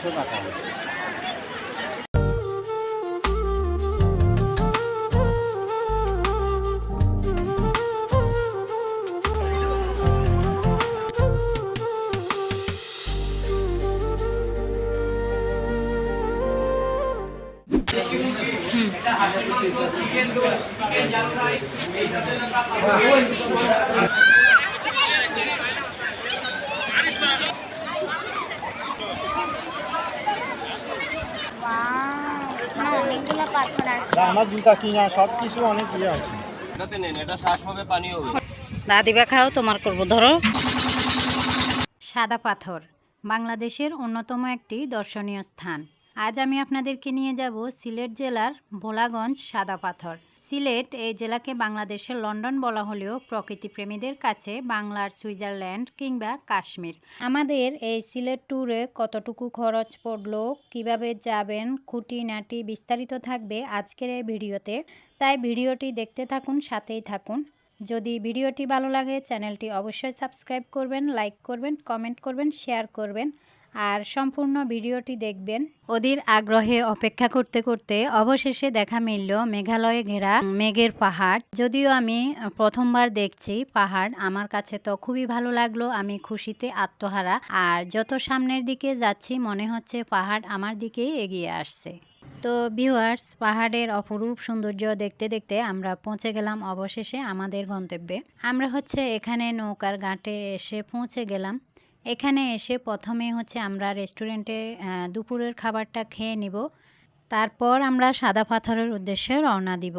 একটু পাঠাবো। অনেকগুলো পাথর আছে। আমার জুতা কিনা সব কিছু অনেক ইয়ে আছে। এটাতে নেন, এটা শ্বাস হবে, পানি হবে। দাদিবা খাও, তোমার করবো, ধরো। সাদা পাথর বাংলাদেশের অন্যতম একটি দর্শনীয় স্থান। আজ আমি আপনাদেরকে নিয়ে যাব সিলেট জেলার ভোলাগঞ্জ সাদা পাথর। সিলেট এই জেলাকে বাংলাদেশের লন্ডন বলা হলেও প্রকৃতিপ্রেমীদের কাছে বাংলার সুইজারল্যান্ড কিংবা কাশ্মীর। আমাদের এই সিলেট ট্যুরে কতটুকু খরচ পড়লো, কিভাবে যাবেন, খুঁটিনাটি বিস্তারিত থাকবে আজকের এই ভিডিওতে। তাই ভিডিওটি দেখতে থাকুন, সাথেই থাকুন। যদি ভিডিওটি ভালো লাগে চ্যানেলটি অবশ্যই সাবস্ক্রাইব করবেন, লাইক করবেন, কমেন্ট করবেন, শেয়ার করবেন আর সম্পূর্ণ ভিডিওটি দেখবেন। ওদের আগ্রহে অপেক্ষা করতে করতে অবশেষে দেখা মিলল মেঘালয়ে ঘেরা মেঘের পাহাড়। যদিও আমি প্রথমবার দেখছি পাহাড়, আমার কাছে তো খুবই ভালো লাগলো। আমি খুশিতে আত্মহারা। আর যত সামনের দিকে যাচ্ছি মনে হচ্ছে পাহাড় আমার দিকেই এগিয়ে আসছে। তো ভিউয়ার্স, পাহাড়ের অপরূপ সৌন্দর্য দেখতে দেখতে আমরা পৌঁছে গেলাম অবশেষে আমাদের গন্তব্যে। আমরা এখানে নৌকার ঘাটে এসে পৌঁছে গেলাম। এখানে এসে প্রথমে আমরা রেস্টুরেন্টে দুপুরের খাবারটা খেয়ে নিব, তারপর আমরা সাদা পাথরের উদ্দেশ্যে রওনা দিব।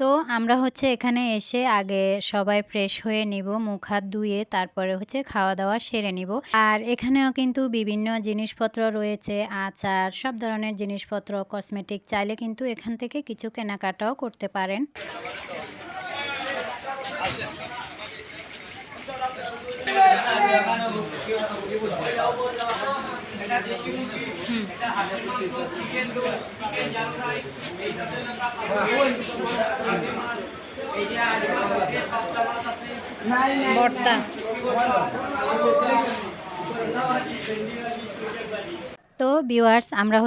তো আমরা এখানে এসে আগে সবাই ফ্রেশ হয়ে নিব, মুখ হাত ধুয়ে তারপরে খাওয়া দাওয়া সেরে নিব। আর এখানেও কিন্তু বিভিন্ন জিনিসপত্র রয়েছে, আচার, সব ধরনের জিনিসপত্র, কসমেটিক, চাইলে কিন্তু এখান থেকে কিছু কেনাকাটাও করতে পারেন। ভর্তা। তো ভিউয়ার্স, আমরা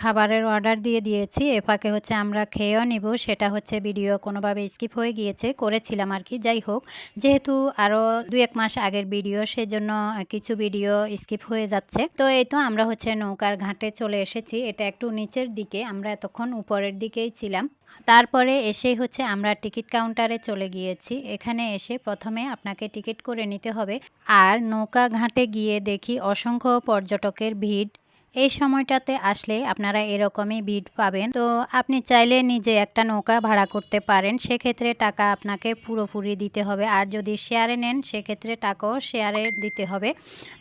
খাবারের অর্ডার দিয়ে দিয়েছি। এ ফাঁকে আমরা খেয়েও নিব, সেটা ভিডিও কোনোভাবে স্কিপ হয়ে গিয়েছে, করেছিলাম আর কি। যাই হোক, যেহেতু আরও 2-1 মাস আগের ভিডিও, সেজন্য কিছু ভিডিও স্কিপ হয়ে যাচ্ছে। তো এই তো আমরা নৌকার ঘাটে চলে এসেছি। এটা একটু নিচের দিকে, আমরা এতক্ষণ উপরের দিকেই ছিলাম। তারপরে এসেই আমরা টিকিট কাউন্টারে চলে গিয়েছি। এখানে এসে প্রথমে আপনাকে টিকিট করে নিতে হবে। আর নৌকা ঘাটে গিয়ে দেখি অসংখ্য পর্যটকের ভিড়। এই সময়টাতে আসলে আপনারা এরকমই ভিড় পাবেন। তো আপনি চাইলে নিজে একটা নৌকা ভাড়া করতে পারেন, সেক্ষেত্রে টাকা আপনাকে পুরোপুরি দিতে হবে। আর যদি শেয়ারে নেন সেক্ষেত্রে টাকাও শেয়ারে দিতে হবে।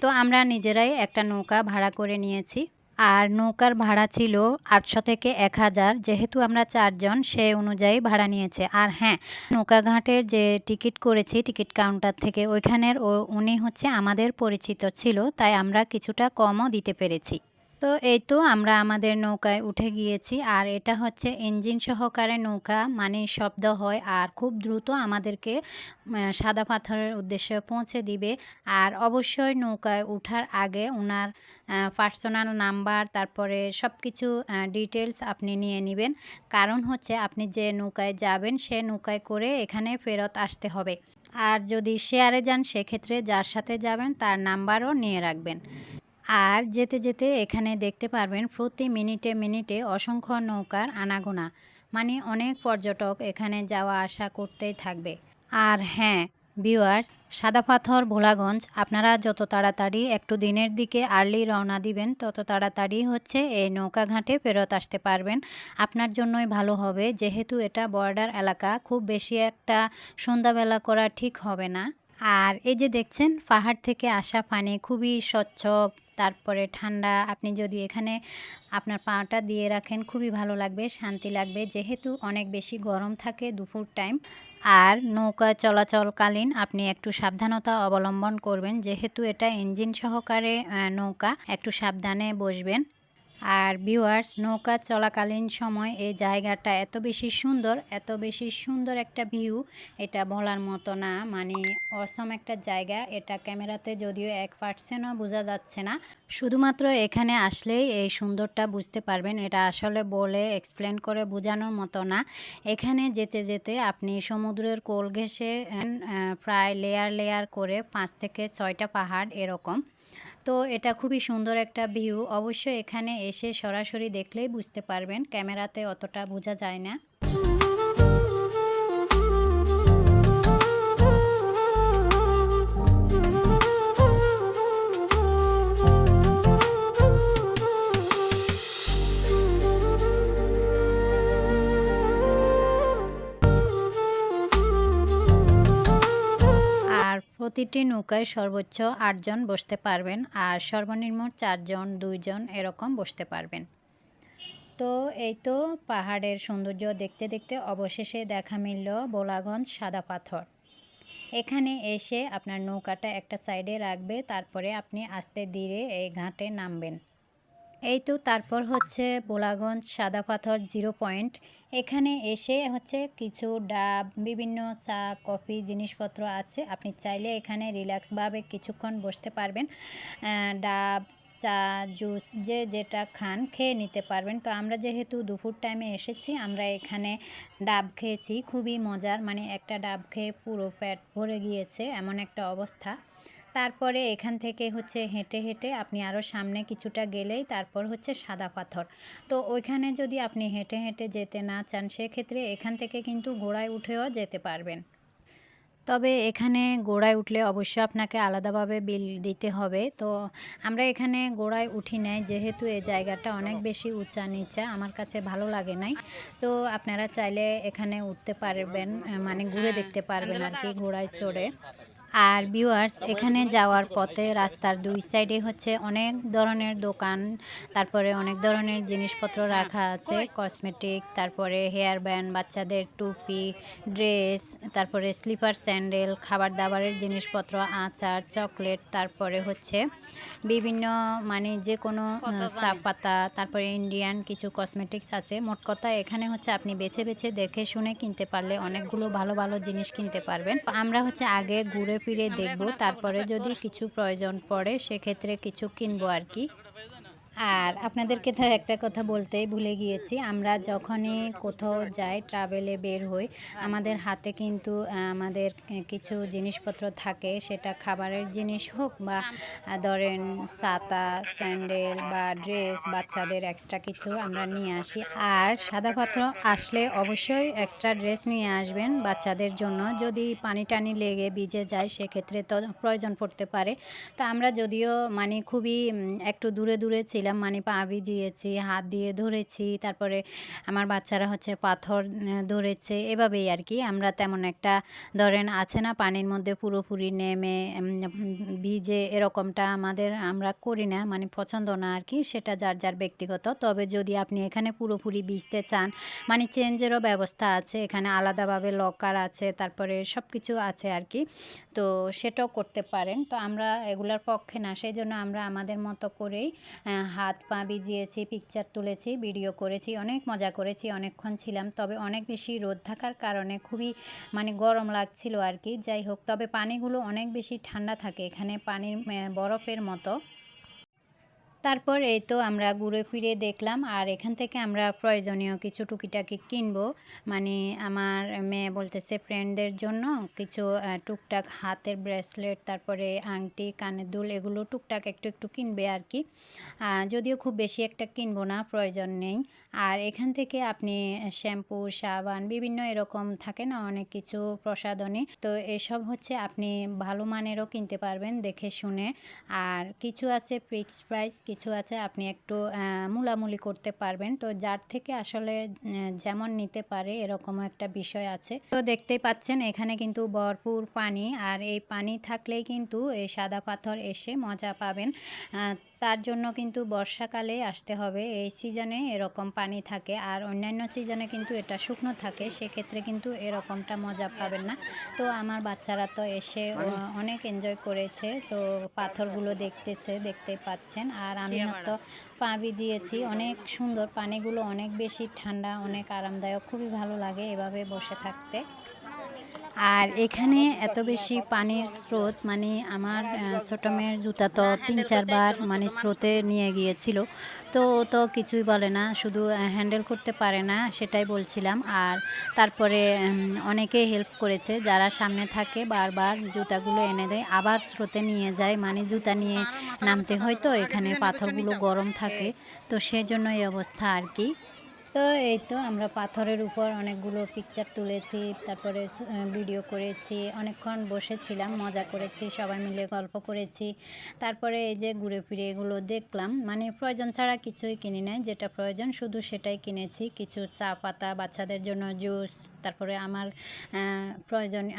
তো আমরা নিজেরাই একটা নৌকা ভাড়া করে নিয়েছি। আর নৌকার ভাড়া ছিল 800 থেকে 1000, যেহেতু আমরা 4 জন, সে অনুযায়ী ভাড়া নিয়েছে। আর হ্যাঁ, নৌকা ঘাটের যে টিকিট করেছি টিকিট কাউন্টার থেকে, ওইখানের উনি আমাদের পরিচিত ছিল, তাই আমরা কিছুটা কমও দিতে পেরেছি। তো এই তো আমরা আমাদের নৌকায় উঠে গিয়েছি। আর এটা ইঞ্জিন সহকারে নৌকা, মানে শব্দ হয় আর খুব দ্রুত আমাদেরকে সাদা পাথরের উদ্দেশ্যে পৌঁছে দিবে। আর অবশ্যই নৌকায় ওঠার আগে ওনার পার্সোনাল নাম্বার, তারপরে সব কিছু ডিটেলস আপনি নিয়ে নেবেন। কারণ আপনি যে নৌকায় যাবেন সে নৌকায় করে এখানে ফেরত আসতে হবে। আর যদি শেয়ারে যান সেক্ষেত্রে যার সাথে যাবেন তার নাম্বারও নিয়ে রাখবেন। আর যেতে যেতে এখানে দেখতে পারবেন প্রতি মিনিটে মিনিটে অসংখ্য নৌকার আনাগোনা, মানে অনেক পর্যটক এখানে যাওয়া আসা করতেই থাকবে। আর হ্যাঁ ভিউয়ার্স, সাদা পাথর ভোলাগঞ্জ আপনারা যত তাড়াতাড়ি একটু দিনের দিকে আর্লি রওনা দিবেন তত তাড়াতাড়ি এই নৌকা ঘাটে ফেরত আসতে পারবেন। আপনার জন্যই ভালো হবে, যেহেতু এটা বর্ডার এলাকা, খুব বেশি একটা সন্ধ্যাবেলা করা ঠিক হবে না। আর এই যে দেখছেন পাহাড় থেকে আসা পানি খুবই স্বচ্ছ, তারপরে ঠান্ডা। আপনি যদি এখানে আপনার পাটা দিয়ে রাখেন খুবই ভালো লাগবে, শান্তি লাগবে, যেহেতু অনেক বেশি গরম থাকে দুপুর টাইম। আর নৌকা চলাচলকালীন আপনি একটু সাবধানতা অবলম্বন করবেন, যেহেতু এটা ইঞ্জিন সহকারে নৌকা, একটু সাবধানে বসবেন। আর ভিউয়ার্স, নৌকা চলাকালীন সময় এই জায়গাটা এত বেশি সুন্দর একটা ভিউ, এটা বলার মতো না। মানে অসম একটা জায়গা। এটা ক্যামেরাতে যদিও 1%ও বোঝা যাচ্ছে না, শুধুমাত্র এখানে আসলেই এই সুন্দরটা বুঝতে পারবেন। এটা আসলে বলে এক্সপ্লেন করে বোঝানোর মতো না। এখানে যেতে যেতে আপনি সমুদ্রের কোল ঘেঁষে প্রায় লেয়ার করে 5 থেকে 6টা পাহাড় এরকম। তো এটা খুবই সুন্দর একটা ভিউ। অবশ্যই এখানে এসে সরাসরি দেখলেই বুঝতে পারবেন, ক্যামেরাতে অতটা বোঝা যায় না। আর প্রতিটি নৌকায় সর্বোচ্চ 8 জন বসতে পারবেন, আর সর্বনিম্ন 4 জন 2 জন এরকম বসতে পারবেন। তো এই তো পাহাড়ের সৌন্দর্য দেখতে দেখতে অবশেষে দেখা মিলল ভোলাগঞ্জ সাদা পাথর। এখানে এসে আপনার নৌকাটা একটা সাইডে রাখবে, তারপরে আপনি আস্তে ধীরে এই ঘাটে নামবেন। এই তো তারপর হচ্ছে ভোলাগঞ্জ সাদা পাথর 0 পয়েন্ট। এখানে এসে হচ্ছে কিছু ডাব, বিভিন্ন চা কফি জিনিসপত্র আছে। আপনি চাইলে এখানে রিল্যাক্সভাবে কিছুক্ষণ বসতে পারবেন। ডাব, চা, জুস যে যেটা খান খেয়ে নিতে পারবেন। তো আমরা যেহেতু দুপুর টাইমে এসেছি, আমরা এখানে ডাব খেয়েছি, খুবই মজার। মানে একটা ডাব খেয়ে পুরো পেট ভরে গিয়েছে, এমন একটা অবস্থা। তারপরে এখান থেকে হচ্ছে হেঁটে হেঁটে আপনি আরও সামনে কিছুটা গেলেই তারপর হচ্ছে সাদা পাথর। তো ওইখানে যদি আপনি হেঁটে হেঁটে যেতে না চান, সেক্ষেত্রে এখান থেকে কিন্তু ঘোড়ায় উঠেও যেতে পারবেন। তবে এখানে ঘোড়ায় উঠলে অবশ্যই আপনাকে আলাদাভাবে বিল দিতে হবে। তো আমরা এখানে ঘোড়ায় উঠি নাই, যেহেতু এই জায়গাটা অনেক বেশি উঁচা নিচা, আমার কাছে ভালো লাগে নাই। তো আপনারা চাইলে এখানে উঠতে পারবেন, মানে ঘুরে দেখতে পারবেন আর কি ঘোড়ায় চড়ে। আর ভিউয়ার্স, এখানে যাওয়ার পথে রাস্তার 2 সাইডে হচ্ছে অনেক ধরনের দোকান, তারপরে অনেক ধরনের জিনিসপত্র রাখা আছে, কসমেটিক, তারপরে হেয়ার ব্যান্ড, বাচ্চাদের টুপি, ড্রেস, তারপরে স্লিপার স্যান্ডেল, খাবার দাবারের জিনিসপত্র, আচার, চকলেট, তারপরে হচ্ছে বিভিন্ন মানে যে কোনো চা পাতা, তারপরে ইন্ডিয়ান কিছু কসমেটিক্স আছে। মোট কথা এখানে হচ্ছে আপনি বেছে বেছে দেখে শুনে কিনতে পারলে অনেকগুলো ভালো ভালো জিনিস কিনতে পারবেন। আমরা হচ্ছে আগে ঘুরে ফিরে দেখব, তারপরে যদি কিছু প্রয়োজন পড়ে সেক্ষেত্রে কিছু কিনবো আর কি। আর আপনাদেরকে তো একটা কথা বলতেই ভুলে গিয়েছি, আমরা যখনই কোথাও যাই, ট্রাভেলে বের হই, আমাদের হাতে কিন্তু আমাদের কিছু জিনিসপত্র থাকে, সেটা খাবারের জিনিস হোক বা ধরেন ছাতা, স্যান্ডেল বা ড্রেস, বাচ্চাদের এক্সট্রা কিছু আমরা নিয়ে আসি। আর সাদা পাথর আসলে অবশ্যই এক্সট্রা ড্রেস নিয়ে আসবেন বাচ্চাদের জন্য, যদি পানি টানি লেগে ভিজে যায় সেক্ষেত্রে তো প্রয়োজন পড়তে পারে। তো আমরা যদিও মানে খুবই একটু দূরে দূরে ছিলাম, মানে পা ভিজিয়েছি, হাত দিয়ে ধরেছি, তারপরে আমার বাচ্চারা হচ্ছে পাথর ধরেছে, এভাবেই আর কি। আমরা তেমন একটা ধরেন আছে না পানির মধ্যে পুরোপুরি নেমে ভিজে এরকমটা আমরা করি না, মানে পছন্দ না আর কি, সেটা যার যার ব্যক্তিগত। তবে যদি আপনি এখানে পুরোপুরি ভিজতে চান, মানে চেঞ্জেরও ব্যবস্থা আছে এখানে, আলাদাভাবে লকার আছে, তারপরে সব কিছু আছে আর কি। তো সেটাও করতে পারেন। তো আমরা এগুলোর পক্ষে না, সেই জন্য আমরা আমাদের মতো করেই হাত পা ভিজিয়েছি, পিকচার তুলেছি, ভিডিও করেছি, অনেক মজা করেছি, অনেকক্ষণ ছিলাম। তবে অনেক বেশি রোদ থাকার কারণে খুবই মানে গরম লাগছিল আর কি। যাই হোক, তবে পানিগুলো অনেক বেশি ঠান্ডা থাকে এখানে, পানির বরফের মতো। তারপর এই তো আমরা ঘুরে ফিরে দেখলাম, আর এখান থেকে আমরা প্রয়োজনীয় কিছু টুকিটাকি কিনবো। মানে আমার মেয়ে বলতেছে ফ্রেন্ডদের জন্য কিছু টুকটাক হাতের ব্রেসলেট, তারপরে আংটি, কানের দুল, এগুলো টুকটাক একটু একটু কিনবে আর কি। যদিও খুব বেশি একটা কিনবো না, প্রয়োজন নেই। আর এখান থেকে আপনি শ্যাম্পু, সাবান, বিভিন্ন এরকম থাকে না অনেক কিছু প্রসাধনী, তো এসব হচ্ছে আপনি ভালো মানেরও কিনতে পারবেন দেখে শুনে। আর কিছু আছে ফিক্সড প্রাইস, কিছু আছে আপনি একটু মূলামূলি করতে পারবেন। তো যার থেকে আসলে যেমন নিতে পারে এরকমও একটা বিষয় আছে। তো দেখতেই পাচ্ছেন এখানে কিন্তু ভরপুর পানি, আর এই পানি থাকলেই কিন্তু এই সাদা পাথর এসে মজা পাবেন। তার জন্য কিন্তু বর্ষাকালে আসতে হবে, এই সিজনে এরকম পানি থাকে, আর অন্যান্য সিজনে কিন্তু এটা শুকনো থাকে, সেক্ষেত্রে কিন্তু এরকমটা মজা পাবেন না। তো আমার বাচ্চারা তো এসে অনেক এনজয় করেছে, তো পাথরগুলো দেখতে পাচ্ছেন। আর আমিও তো পা ভিজিয়েছি, অনেক সুন্দর, পানিগুলো অনেক বেশি ঠান্ডা, অনেক আরামদায়ক, খুবই ভালো লাগে এভাবে বসে থাকতে। আর এখানে এত বেশি পানির স্রোত, মানে আমার ছোটো মেয়ের জুতা তো 3-4 বার মানে স্রোতে নিয়ে গিয়েছিল, তো ও তো কিছুই বলে না, শুধু হ্যান্ডেল করতে পারে না সেটাই বলছিলাম। আর তারপরে অনেকে হেল্প করেছে, যারা সামনে থাকে বারবার জুতাগুলো এনে দেয়, আবার স্রোতে নিয়ে যায়, মানে জুতা নিয়ে নামতে হয়, তো এখানে পাথরগুলো গরম থাকে, তো সেজন্য এই অবস্থা আর কি। তো এই তো আমরা পাথরের উপর অনেকগুলো পিকচার তুলেছি, তারপরে ভিডিও করেছি, অনেকক্ষণ বসেছিলাম, মজা করেছি, সবাই মিলে গল্প করেছি। তারপরে এই যে ঘুরে ফিরে এগুলো দেখলাম, মানে প্রয়োজন ছাড়া কিছুই কিনি নাই, যেটা প্রয়োজন শুধু সেটাই কিনেছি। কিছু চা পাতা, বাচ্চাদের জন্য জুস, তারপরে আমার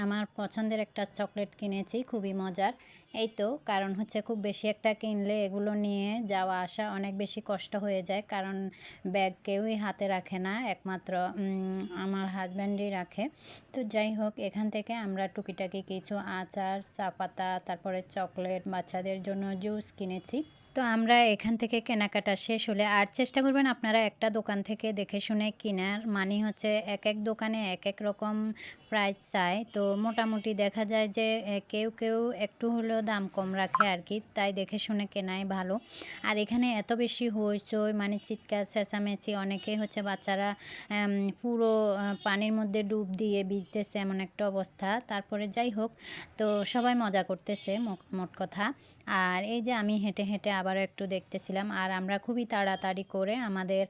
আমার পছন্দের একটা চকলেট কিনেছি, খুবই মজার। এই তো, কারণ হচ্ছে খুব বেশি একটা কিনলে এগুলো নিয়ে যাওয়া আসা অনেক বেশি কষ্ট হয়ে যায়, কারণ ব্যাগ কেউই হাতে রাখে না, একমাত্র আমার হাজব্যান্ডই রাখে। তো যাই হোক, এখান থেকে আমরা টুকিটাকি কিছু আচার, চা পাতা, তারপরে চকলেট, বাচ্চাদের জন্য জুস কিনেছি। তো আমরা এখান থেকে কেনাকাটা শেষ হলে, আর চেষ্টা করবেন আপনারা একটা দোকান থেকে দেখে শুনে কেনার, মানে হচ্ছে এক এক দোকানে এক এক রকম প্রাইস চায়, তো মোটামুটি দেখা যায় যে কেউ কেউ একটু হলেও দাম কম রাখে আর কি, তাই দেখে শুনে কেনাই ভালো। আর এখানে এত বেশি হইচই, মানে চিৎকার চেঁচামেচি, অনেকেই হচ্ছে বাচ্চারা পুরো পানির মধ্যে ডুব দিয়ে ভিজতেছে, এমন একটা অবস্থা। তারপরে যাই হোক, তো সবাই মজা করতেছে মোট কথা। আর এই যে আমি হেঁটে হেঁটে আবারও একটু দেখতেছিলাম, আর আমরা খুবই তাড়াতাড়ি করে আমাদের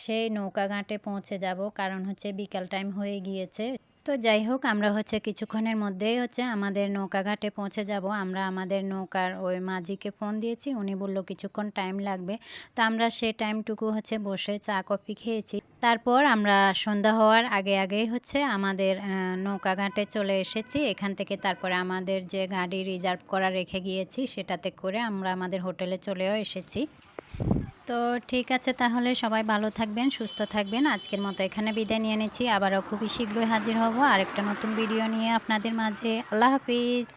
সেই নৌকাঘাটে পৌঁছে যাব, কারণ হচ্ছে বিকাল টাইম হয়ে গিয়েছে। তো যাই হোক, আমরা হচ্ছে কিছুক্ষণের মধ্যেই হচ্ছে আমাদের নৌকাঘাটে পৌঁছে যাব। আমরা আমাদের নৌকার ওই মাঝিকে ফোন দিয়েছি, উনি বলল কিছুক্ষণ টাইম লাগবে, তো আমরা সেই টাইমটুকু হচ্ছে বসে চা কফি খেয়েছি। তারপর আমরা সন্ধ্যা হওয়ার আগেই হচ্ছে আমাদের নৌকাঘাটে চলে এসেছি। এখান থেকে তারপরে আমাদের যে গাড়ি রিজার্ভ করা রেখে গিয়েছি, সেটাতে করে আমরা আমাদের হোটেলে চলেও এসেছি। তো ঠিক আছে, তাহলে সবাই ভালো থাকবেন, সুস্থ থাকবেন। আজকের মতো এখানে বিদায় নিয়ে নিচ্ছি, আবারও খুবই শীঘ্রই হাজির হব আরেকটা নতুন ভিডিও নিয়ে আপনাদের মাঝে। আল্লাহ হাফিজ।